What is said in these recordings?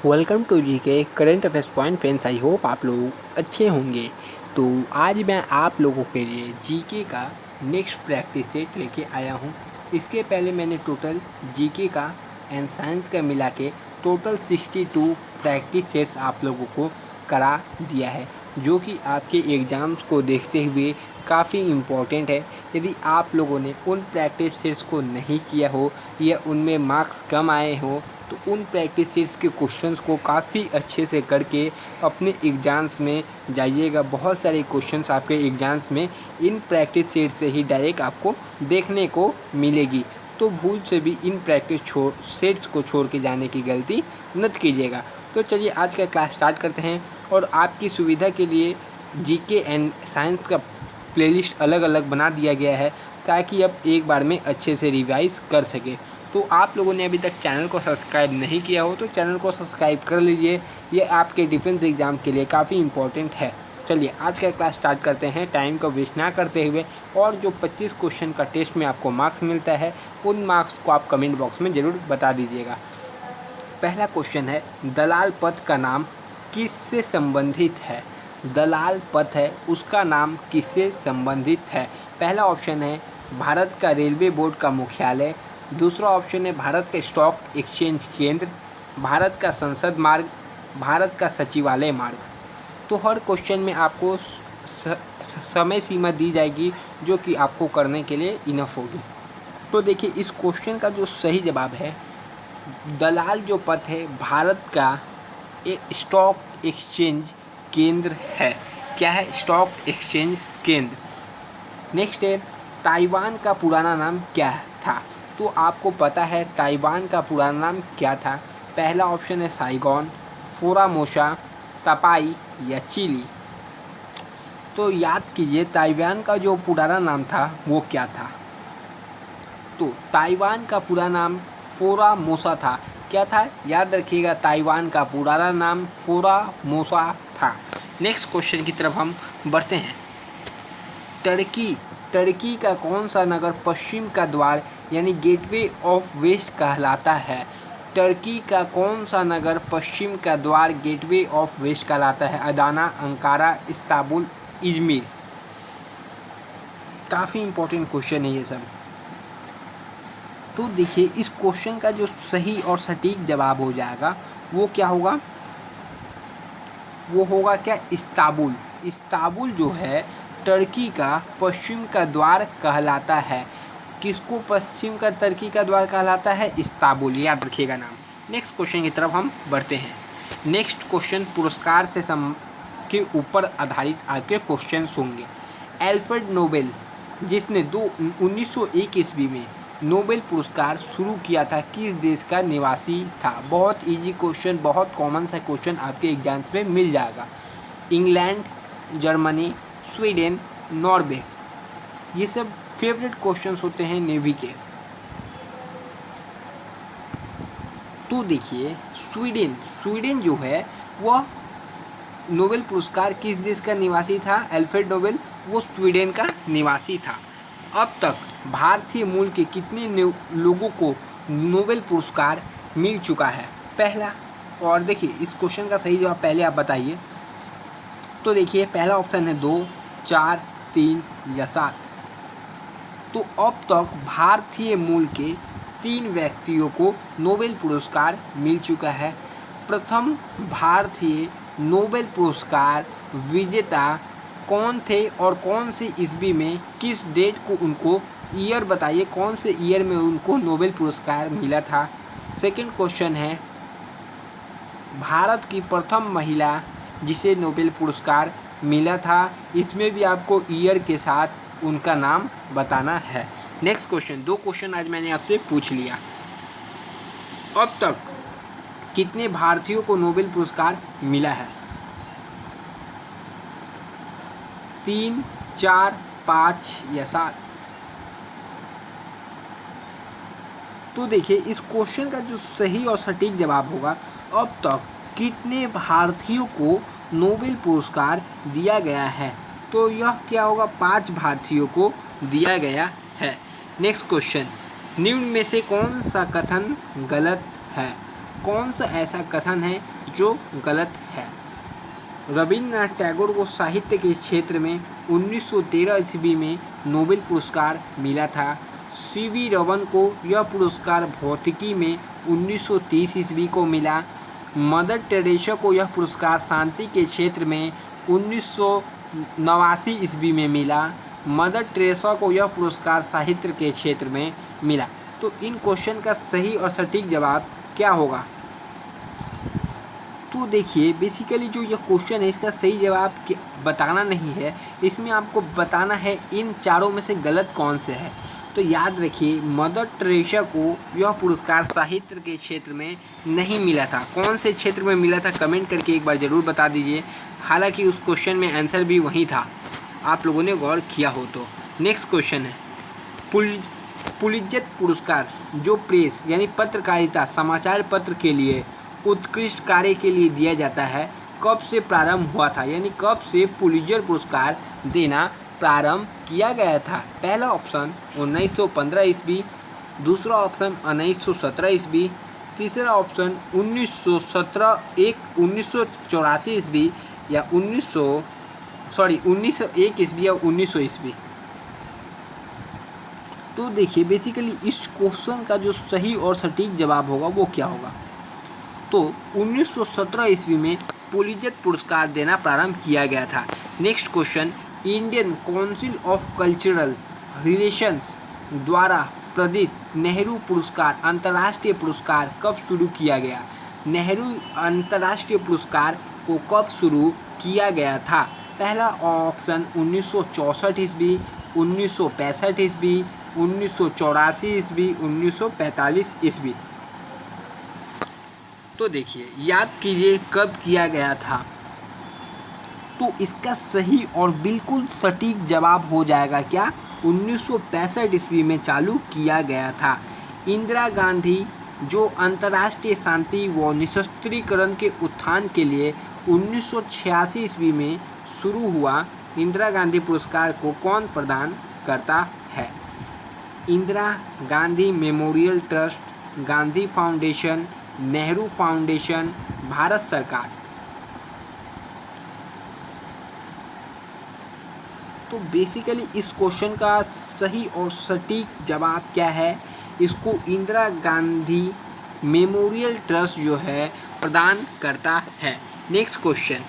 Welcome to जी के current affairs point friends. I hope आप लोग अच्छे होंगे। तो आज मैं आप लोगों के लिए जीके का नेक्स्ट प्रैक्टिस सेट लेके आया हूँ। इसके पहले मैंने टोटल जीके का एंड साइंस का मिला के टोटल 62 प्रैक्टिस सेट्स आप लोगों को करा दिया है, जो कि आपके एग्ज़ाम्स को देखते हुए काफ़ी इम्पोर्टेंट है। यदि आप लोगों ने उन प्रैक्टिस सेट्स को नहीं किया हो या उनमें मार्क्स कम आए हो तो उन प्रैक्टिस सेट्स के क्वेश्चंस को काफ़ी अच्छे से करके अपने एग्ज़ाम्स में जाइएगा। बहुत सारे क्वेश्चंस आपके एग्ज़ाम्स में इन प्रैक्टिस सेट से ही डायरेक्ट आपको देखने को मिलेगी। तो भूल से भी इन प्रैक्टिस सेट्स को छोड़ के जाने की गलती मत कीजिएगा। तो चलिए आज का क्लास स्टार्ट करते हैं। और आपकी सुविधा के लिए जीके एंड साइंस का प्लेलिस्ट अलग अलग बना दिया गया है ताकि आप एक बार में अच्छे से रिवाइज कर सके। तो आप लोगों ने अभी तक चैनल को सब्सक्राइब नहीं किया हो तो चैनल को सब्सक्राइब कर लीजिए। ये आपके डिफेंस एग्ज़ाम के लिए काफ़ी इम्पोर्टेंट है। चलिए आज का क्लास स्टार्ट करते हैं टाइम को वेस्ट ना करते हुए। और जो 25 क्वेश्चन का टेस्ट में आपको मार्क्स मिलता है उन मार्क्स को आप कमेंट बॉक्स में ज़रूर बता दीजिएगा। पहला क्वेश्चन है, दलाल पथ का नाम किससे संबंधित है? दलाल पथ है उसका नाम किससे संबंधित है? पहला ऑप्शन है भारत का रेलवे बोर्ड का मुख्यालय, दूसरा ऑप्शन है भारत का स्टॉक एक्सचेंज केंद्र, भारत का संसद मार्ग, भारत का सचिवालय मार्ग। तो हर क्वेश्चन में आपको समय सीमा दी जाएगी जो कि आपको करने के लिए इनफ होगी। तो देखिए इस क्वेश्चन का जो सही जवाब है, दलाल जो पथ है भारत का एक स्टॉक एक्सचेंज केंद्र है। क्या है? स्टॉक एक्सचेंज केंद्र। नेक्स्ट है, ताइवान का पुराना नाम क्या था? तो आपको पता है ताइवान का पुराना नाम क्या था? पहला ऑप्शन है साइगोन, फोरामोसा, तपाई या चिली। तो याद कीजिए ताइवान का जो पुराना नाम था वो क्या था? तो ताइवान का पूरा नाम फोरामोसा था। क्या था? याद रखिएगा, ताइवान का पुराना नाम फोरामोसा था। नेक्स्ट क्वेश्चन की तरफ हम बढ़ते हैं। टर्की का कौन सा नगर पश्चिम का द्वार यानी गेटवे ऑफ वेस्ट कहलाता है? टर्की का कौन सा नगर पश्चिम का द्वार गेटवे ऑफ वेस्ट कहलाता है? Adana, Ankara, Istanbul, Izmir. काफ़ी इंपॉर्टेंट क्वेश्चन है ये सब। तो देखिए इस क्वेश्चन का जो सही और सटीक जवाब हो जाएगा वो क्या होगा? वो होगा क्या? इस्तांबुल। इस्तांबुल जो है टर्की का पश्चिम का द्वार कहलाता है। किसको पश्चिम का टर्की का द्वार कहलाता है? इस्तांबुल। याद रखिएगा नाम। नेक्स्ट क्वेश्चन की तरफ हम बढ़ते हैं। नेक्स्ट क्वेश्चन पुरस्कार से के ऊपर आधारित आपके क्वेश्चन होंगे। एल्फ्रेड नोबेल जिसने 1901 ईस्वी में नोबेल पुरस्कार शुरू किया था किस देश का निवासी था? बहुत इजी क्वेश्चन, बहुत कॉमन सा क्वेश्चन आपके एग्जाम्स में मिल जाएगा। England, Germany, Sweden, Norway. ये सब फेवरेट क्वेश्चंस होते हैं नेवी के। तो देखिए स्वीडन जो है वह नोबेल पुरस्कार किस देश का निवासी था? एल्फ्रेड नोबेल वो स्वीडन का निवासी था। अब तक भारतीय मूल के कितने लोगों को नोबेल पुरस्कार मिल चुका है? पहला। और देखिए इस क्वेश्चन का सही जवाब पहले आप बताइए। तो देखिए पहला ऑप्शन है 2, 4, 3 या 7। तो अब तक भारतीय मूल के 3 व्यक्तियों को नोबेल पुरस्कार मिल चुका है। प्रथम भारतीय नोबेल पुरस्कार विजेता कौन थे और कौन से ईस्वी में, किस डेट को उनको, ईयर बताइए कौन से ईयर में उनको नोबेल पुरस्कार मिला था। सेकंड क्वेश्चन है भारत की प्रथम महिला जिसे नोबेल पुरस्कार मिला था, इसमें भी आपको ईयर के साथ उनका नाम बताना है। नेक्स्ट क्वेश्चन, 2 क्वेश्चन आज मैंने आपसे पूछ लिया। अब तक कितने भारतीयों को नोबेल पुरस्कार मिला है? 3, 4, 5 या 7। तो देखिए इस क्वेश्चन का जो सही और सटीक जवाब होगा, अब तक कितने भारतीयों को नोबेल पुरस्कार दिया गया है? तो यह क्या होगा? 5 भारतीयों को दिया गया है। नेक्स्ट क्वेश्चन, निम्न में से कौन सा कथन गलत है? कौन सा ऐसा कथन है जो गलत है? रविन्द्रनाथ टैगोर को साहित्य के क्षेत्र में 1913 ईस्वी में नोबेल पुरस्कार मिला था। सीवी रमन को यह पुरस्कार भौतिकी में 1930 ईस्वी को मिला। मदर टेरेसा को यह पुरस्कार शांति के क्षेत्र में 1989 ईस्वी में मिला। मदर टेरेसा को यह पुरस्कार साहित्य के क्षेत्र में मिला। तो इन क्वेश्चन का सही और सटीक जवाब क्या होगा? तो देखिए बेसिकली जो यह क्वेश्चन है इसका सही जवाब बताना नहीं है, इसमें आपको बताना है इन चारों में से गलत कौन से है। तो याद रखिए मदर टेरेसा को यह पुरस्कार साहित्य के क्षेत्र में नहीं मिला था। कौन से क्षेत्र में मिला था कमेंट करके एक बार ज़रूर बता दीजिए। हालांकि उस क्वेश्चन में आंसर भी वही था, आप लोगों ने गौर किया हो तो। नेक्स्ट क्वेश्चन है पुलित्ज़र पुरस्कार जो प्रेस यानी पत्रकारिता समाचार पत्र के लिए उत्कृष्ट कार्य के लिए दिया जाता है कब से प्रारंभ हुआ था, यानी कब से पुलित्ज़र पुरस्कार देना प्रारंभ किया गया था? पहला ऑप्शन 1915 ईस्वी, दूसरा ऑप्शन 1917 ईस्वी, तीसरा ऑप्शन 1984 ईस्वी या 1901 ईस्वी या 1900 ईस्वी। तो देखिए बेसिकली इस क्वेश्चन का जो सही और सटीक जवाब होगा वो क्या होगा? तो 1917 ईस्वी में पुलित्ज़र पुरस्कार देना प्रारंभ किया गया था। Next question Indian council of cultural relations द्वारा प्रदत्त नेहरू पुरस्कार अंतर्राष्ट्रीय पुरस्कार कब शुरू किया गया? नेहरू अंतर्राष्ट्रीय पुरस्कार को कब शुरू किया गया था? पहला ऑप्शन 1964 ईस्वी, 1965 ईस्वी, 1984 ईस्वी, 1945 ईस्वी। तो देखिए याद कीजिए कब किया गया था। तो इसका सही और बिल्कुल सटीक जवाब हो जाएगा क्या? 1965 ईस्वी में चालू किया गया था। इंदिरा गांधी जो अंतर्राष्ट्रीय शांति व निशस्त्रीकरण के उत्थान के लिए 1986 ईस्वी में शुरू हुआ, इंदिरा गांधी पुरस्कार को कौन प्रदान करता है? Indira Gandhi memorial trust, Gandhi foundation, Nehru foundation, Bharat सरकार। तो बेसिकली इस क्वेश्चन का सही और सटीक जवाब क्या है? इसको इंदिरा गांधी मेमोरियल ट्रस्ट जो है प्रदान करता है। नेक्स्ट क्वेश्चन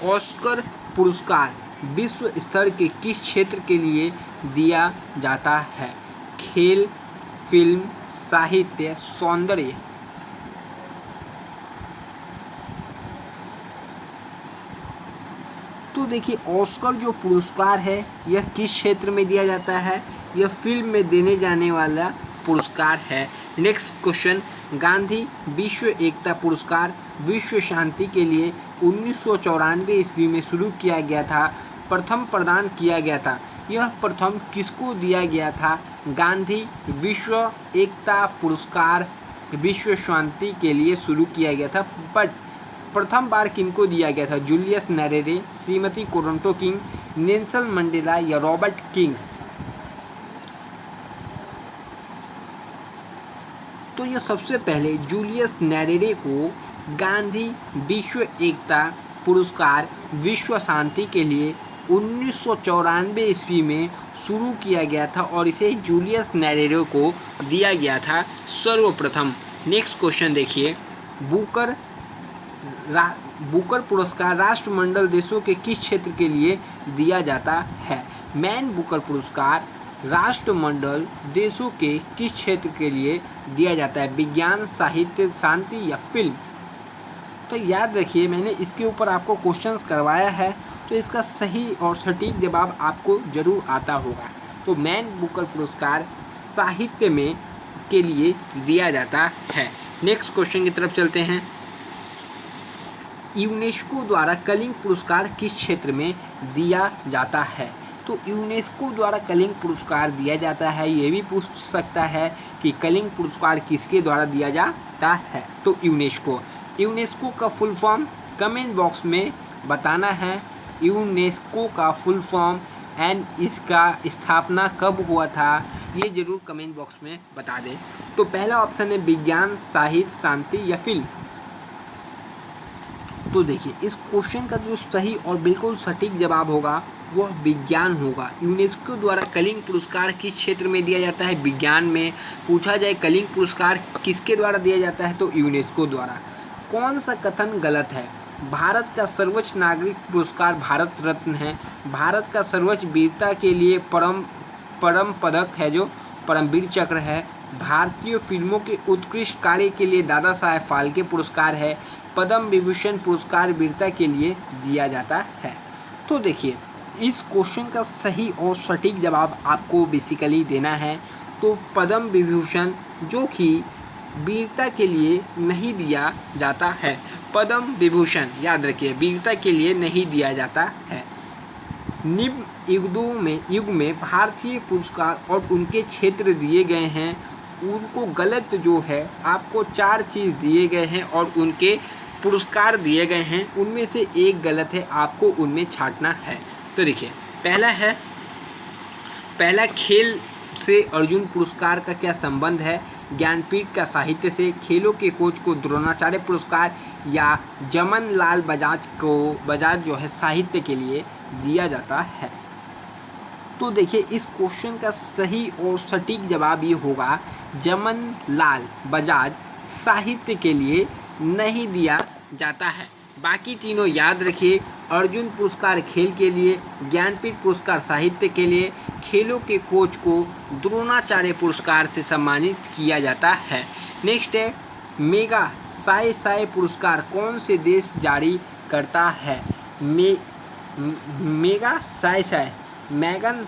ऑस्कर पुरस्कार विश्व स्तर के किस क्षेत्र के लिए दिया जाता है? खेल, फिल्म, साहित्य, सौंदर्य। तो देखिए ऑस्कर जो पुरस्कार है यह किस क्षेत्र में दिया जाता है? यह फिल्म में देने जाने वाला पुरस्कार है। नेक्स्ट क्वेश्चन गांधी विश्व एकता पुरस्कार विश्व शांति के लिए 1994 ईस्वी में शुरू किया गया था, प्रथम प्रदान किया गया था। यह प्रथम किसको दिया गया था? गांधी विश्व एकता पुरस्कार विश्व शांति के लिए शुरू किया गया था, बट प्रथम बार किनको दिया गया था? Julius Nyerere, Shrimati Coretta King, Nelson Mandela या रॉबर्ट किंग्स। तो ये सबसे पहले जूलियस नरेरे को गांधी विश्व एकता पुरस्कार विश्व शांति के लिए 1994 ईस्वी में शुरू किया गया था और इसे जूलियस नरेरे को दिया गया था सर्वप्रथम। नेक्स्ट क्वेश्चन देखिए बुकर पुरस्कार राष्ट्रमंडल देशों के किस क्षेत्र के लिए दिया जाता है? मैन बुकर पुरस्कार राष्ट्रमंडल देशों के किस क्षेत्र के लिए दिया जाता है? विज्ञान, साहित्य, शांति या फिल्म। तो याद रखिए मैंने इसके ऊपर आपको क्वेश्चंस करवाया है, तो इसका सही और सटीक जवाब आपको जरूर आता होगा। तो मैन बुकर पुरस्कार साहित्य में के लिए दिया जाता है। नेक्स्ट क्वेश्चन की तरफ चलते हैं। यूनेस्को द्वारा कलिंग पुरस्कार किस क्षेत्र में दिया जाता है? तो यूनेस्को द्वारा कलिंग पुरस्कार दिया जाता है, ये भी पूछ सकता है कि कलिंग पुरस्कार किसके द्वारा दिया जाता है। तो यूनेस्को का फुल फॉर्म कमेंट बॉक्स में बताना है। यूनेस्को का फुल फॉर्म एंड इसका स्थापना कब हुआ था, ये ज़रूर कमेंट बॉक्स में बता दें। तो पहला ऑप्शन है विज्ञान, साहित्य, शांति या फिल्म। तो देखिए इस क्वेश्चन का जो सही और बिल्कुल सटीक जवाब होगा वह विज्ञान होगा। यूनेस्को द्वारा कलिंग पुरस्कार किस क्षेत्र में दिया जाता है, विज्ञान में। पूछा जाए कलिंग पुरस्कार किसके द्वारा दिया जाता है, तो यूनेस्को द्वारा। कौन सा कथन गलत है, भारत का सर्वोच्च नागरिक पुरस्कार भारत रत्न है। भारत का सर्वोच्च वीरता के लिए परम पदक है जो परमवीर चक्र है। भारतीय फिल्मों के उत्कृष्ट कार्य के लिए दादा साहेब फाल्के पुरस्कार है। पद्म विभूषण पुरस्कार वीरता के लिए दिया जाता है। तो देखिए इस क्वेश्चन का सही और सटीक जवाब आपको बेसिकली देना है। तो पद्म विभूषण जो कि वीरता के लिए नहीं दिया जाता है, पद्म विभूषण याद रखिए वीरता के लिए नहीं दिया जाता है। निम्न युग में भारतीय पुरस्कार और उनके क्षेत्र दिए गए हैं। उनको गलत जो है आपको 4 चीज़ दिए गए हैं और उनके पुरस्कार दिए गए हैं, उनमें से एक गलत है, आपको उनमें छांटना है। तो देखिए पहला खेल से अर्जुन पुरस्कार का क्या संबंध है, ज्ञानपीठ का साहित्य से, खेलों के कोच को द्रोणाचार्य पुरस्कार या जमन लाल बजाज जो है साहित्य के लिए दिया जाता है। तो देखिए इस क्वेश्चन का सही और सटीक जवाब ये होगा जमन लाल बजाज साहित्य के लिए नहीं दिया जाता है। बाकी तीनों याद रखिए, अर्जुन पुरस्कार खेल के लिए, ज्ञानपीठ पुरस्कार साहित्य के लिए, खेलों के कोच को द्रोणाचार्य पुरस्कार से सम्मानित किया जाता है। नेक्स्ट है मेगा साय पुरस्कार कौन से देश जारी करता है। मेगा मैगन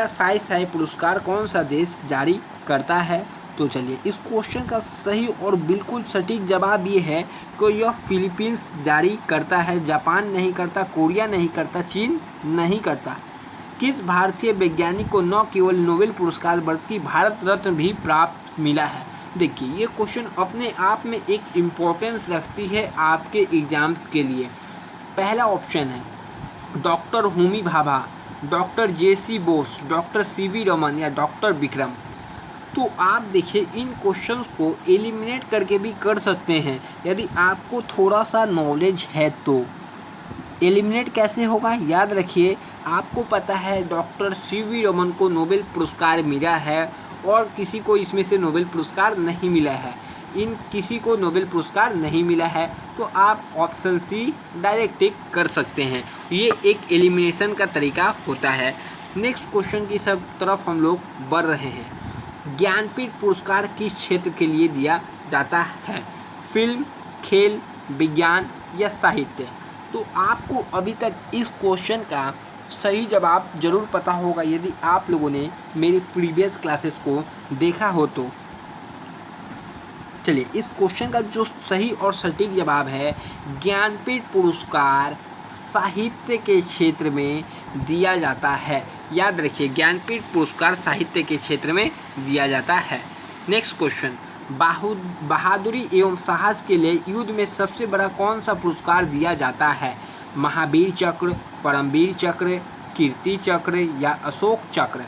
साय पुरस्कार कौन सा देश जारी करता है। तो चलिए इस क्वेश्चन का सही और बिल्कुल सटीक जवाब ये है कि यह फिलीपींस जारी करता है, जापान नहीं करता, कोरिया नहीं करता, चीन नहीं करता। किस भारतीय वैज्ञानिक को न केवल नोबेल पुरस्कार बल्कि भारत रत्न भी प्राप्त मिला है। देखिए ये क्वेश्चन अपने आप में एक इम्पोर्टेंस रखती है आपके एग्जाम्स के लिए। पहला ऑप्शन है doctor Homi Bhabha, doctor JC. Bose, doctor CV. Raman या डॉक्टर विक्रम। तो आप देखिए इन क्वेश्चंस को एलिमिनेट करके भी कर सकते हैं यदि आपको थोड़ा सा नॉलेज है तो। एलिमिनेट कैसे होगा, याद रखिए आपको पता है डॉक्टर सी.वी. रमन को नोबेल पुरस्कार मिला है और किसी को इसमें से नोबेल पुरस्कार नहीं मिला है। इन किसी को नोबेल पुरस्कार नहीं मिला है तो आप ऑप्शन सी डायरेक्ट टिक कर सकते हैं। ये एक एलिमिनेशन का तरीका होता है। नेक्स्ट क्वेश्चन की सब तरफ हम लोग बढ़ रहे हैं। ज्ञानपीठ पुरस्कार किस क्षेत्र के लिए दिया जाता है, फिल्म, खेल, विज्ञान या साहित्य। तो आपको अभी तक इस क्वेश्चन का सही जवाब जरूर पता होगा यदि आप लोगों ने मेरी प्रीवियस क्लासेस को देखा हो तो। चलिए इस क्वेश्चन का जो सही और सटीक जवाब है ज्ञानपीठ पुरस्कार साहित्य के क्षेत्र में दिया जाता है। याद रखिए ज्ञानपीठ पुरस्कार साहित्य के क्षेत्र में दिया जाता है। नेक्स्ट क्वेश्चन, बहादुरी एवं साहस के लिए युद्ध में सबसे बड़ा कौन सा पुरस्कार दिया जाता है, महावीर चक्र, परमवीर चक्र, कीर्ति चक्र या अशोक चक्र।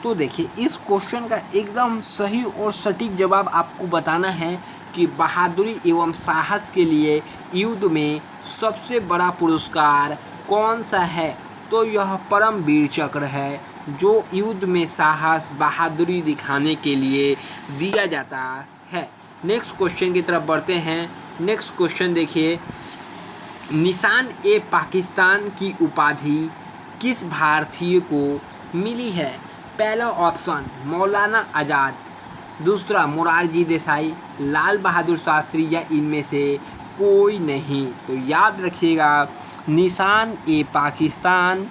तो देखिए इस क्वेश्चन का एकदम सही और सटीक जवाब आपको बताना है कि बहादुरी एवं साहस के लिए युद्ध में सबसे बड़ा पुरस्कार कौन सा है, तो यह परमवीर चक्र है जो युद्ध में साहस बहादुरी दिखाने के लिए दिया जाता है। नेक्स्ट क्वेश्चन की तरफ बढ़ते हैं। नेक्स्ट क्वेश्चन देखिए, निशान ए पाकिस्तान की उपाधि किस भारतीय को मिली है। पहला ऑप्शन मौलाना आज़ाद, दूसरा मोरारजी देसाई, लाल बहादुर शास्त्री या इनमें से कोई नहीं। तो याद रखिएगा निशान ए पाकिस्तान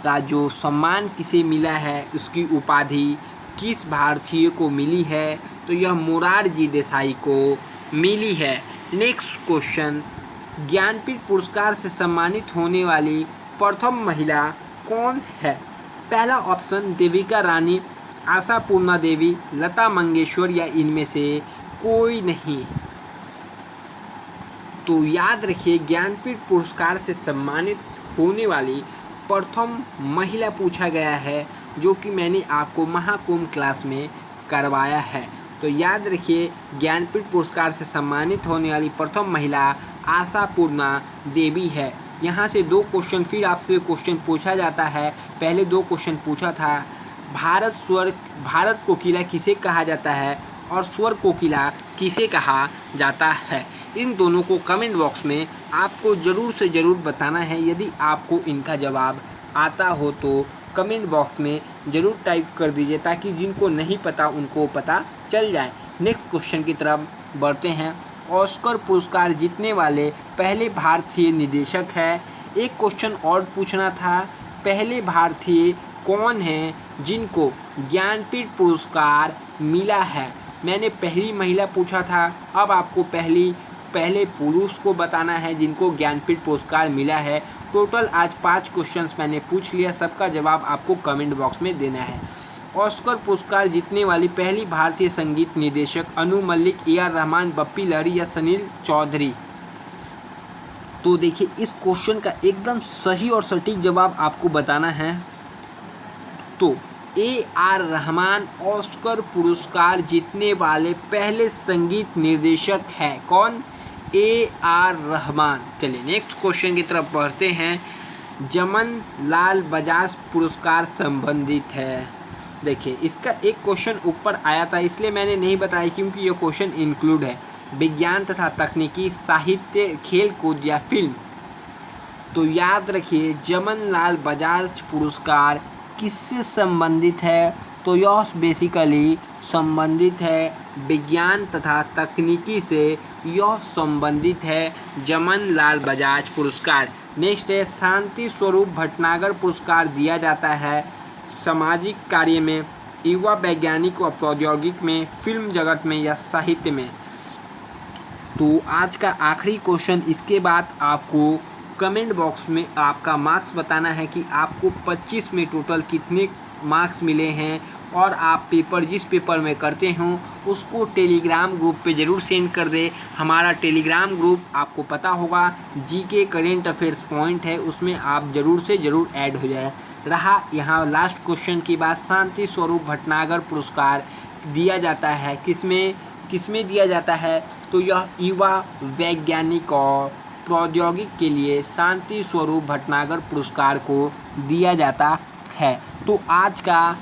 का जो सम्मान किसे मिला है, उसकी उपाधि किस भारतीय को मिली है, तो यह मोरारजी देसाई को मिली है। नेक्स्ट क्वेश्चन, ज्ञानपीठ पुरस्कार से सम्मानित होने वाली प्रथम महिला कौन है। पहला ऑप्शन देविका रानी, आशा पूर्णा देवी, लता मंगेशकर या इनमें से कोई नहीं। तो याद रखिए ज्ञानपीठ पुरस्कार से सम्मानित होने वाली प्रथम महिला पूछा गया है, जो कि मैंने आपको महाकुंभ क्लास में करवाया है। तो याद रखिए ज्ञानपीठ पुरस्कार से सम्मानित होने वाली प्रथम महिला आशापूर्णा देवी है। यहाँ से 2 क्वेश्चन फिर आपसे क्वेश्चन पूछा जाता है। पहले 2 क्वेश्चन पूछा था, भारत कोकिला किसे कहा जाता है और स्वर कोकिला किसे कहा जाता है। इन दोनों को कमेंट बॉक्स में आपको ज़रूर से ज़रूर बताना है। यदि आपको इनका जवाब आता हो तो कमेंट बॉक्स में ज़रूर टाइप कर दीजिए, ताकि जिनको नहीं पता उनको पता चल जाए। नेक्स्ट क्वेश्चन की तरफ बढ़ते हैं। ऑस्कर पुरस्कार जीतने वाले पहले भारतीय निर्देशक है। एक क्वेश्चन और पूछना था, पहले भारतीय कौन हैं जिनको ज्ञानपीठ पुरस्कार मिला है। मैंने पहली महिला पूछा था, अब आपको पहले पुरुष को बताना है जिनको ज्ञानपीठ पुरस्कार मिला है। टोटल आज 5 क्वेश्चंस मैंने पूछ लिया, सबका जवाब आपको कमेंट बॉक्स में देना है। ऑस्कर पुरस्कार जीतने वाली पहली भारतीय संगीत निर्देशक अनु मलिक, ए.आर. रहमान, बप्पी लहरी या सनील चौधरी। तो देखिए इस क्वेश्चन का एकदम सही और सटीक जवाब आपको बताना है। तो ए.आर. रहमान ऑस्कर पुरस्कार जीतने वाले पहले संगीत निर्देशक है। कौन? ए.आर. रहमान। चलिए नेक्स्ट क्वेश्चन की तरफ बढ़ते हैं। जमन लाल बजाज पुरस्कार संबंधित है। देखिए इसका एक क्वेश्चन ऊपर आया था, इसलिए मैंने नहीं बताया क्योंकि ये क्वेश्चन इंक्लूड है। विज्ञान तथा तकनीकी, साहित्य, खेल कूद या फिल्म। तो याद रखिए जमन लाल बजाज पुरस्कार किससे संबंधित है। तो यह बेसिकली संबंधित है विज्ञान तथा तकनीकी से, यह संबंधित है जमन लाल बजाज पुरस्कार। नेक्स्ट है शांति स्वरूप भटनागर पुरस्कार दिया जाता है सामाजिक कार्य में, युवा वैज्ञानिक और प्रौद्योगिक में, फिल्म जगत में या साहित्य में। तो आज का आखिरी क्वेश्चन, इसके बाद आपको कमेंट बॉक्स में आपका मार्क्स बताना है कि आपको 25 में टोटल कितने मार्क्स मिले हैं, और आप जिस पेपर में करते हो उसको टेलीग्राम ग्रुप पे ज़रूर सेंड कर दे। हमारा टेलीग्राम ग्रुप आपको पता होगा जीके करेंट अफेयर्स पॉइंट है, उसमें आप ज़रूर से ज़रूर ऐड हो जाए। रहा यहाँ लास्ट क्वेश्चन की बात, शांति स्वरूप भटनागर पुरस्कार दिया जाता है किसमें दिया जाता है। तो यह युवा वैज्ञानिक और प्रौद्योगिक के लिए शांति स्वरूप भटनागर पुरस्कार को दिया जाता है। तो आज का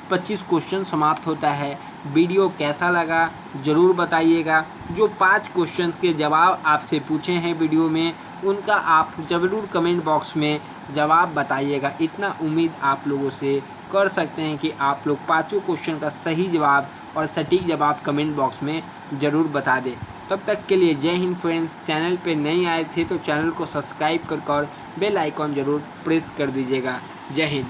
25 क्वेश्चन समाप्त होता है। वीडियो कैसा लगा ज़रूर बताइएगा। जो 5 क्वेश्चन के जवाब आपसे पूछे हैं वीडियो में, उनका आप ज़रूर कमेंट बॉक्स में जवाब बताइएगा। इतना उम्मीद आप लोगों से कर सकते हैं कि आप लोग 5 क्वेश्चन का सही जवाब और सटीक जवाब कमेंट बॉक्स में ज़रूर बता दें। तब तक के लिए जय हिंद फ्रेंड्स। चैनल पे नए आए थे तो चैनल को सब्सक्राइब कर बेल आइकॉन ज़रूर प्रेस कर दीजिएगा। जय हिंद।